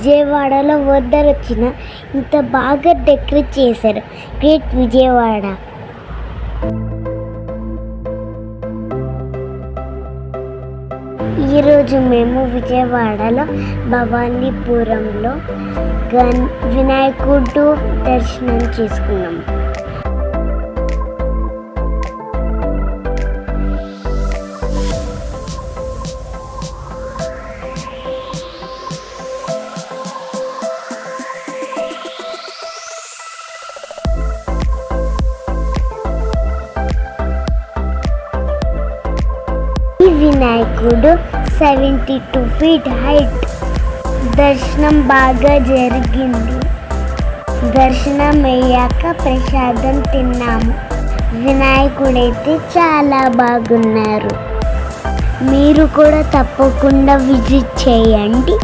విజయవాడలో వరదలు వచ్చిన ఇంత బాగా డెకరేట్ చేశారు. గ్రేట్ విజయవాడ. ఈరోజు మేము విజయవాడలో భవానీపురంలో వినాయకుడు దర్శనం చేసుకున్నాము. ఈ వినాయకుడు 72 feet హైట్. దర్శనం బాగా జరిగింది. దర్శనం అయ్యాక ప్రసాదం తిన్నాము. వినాయకుడైతే చాలా బాగున్నారు. మీరు కూడా తప్పకుండా విజిట్ చేయండి.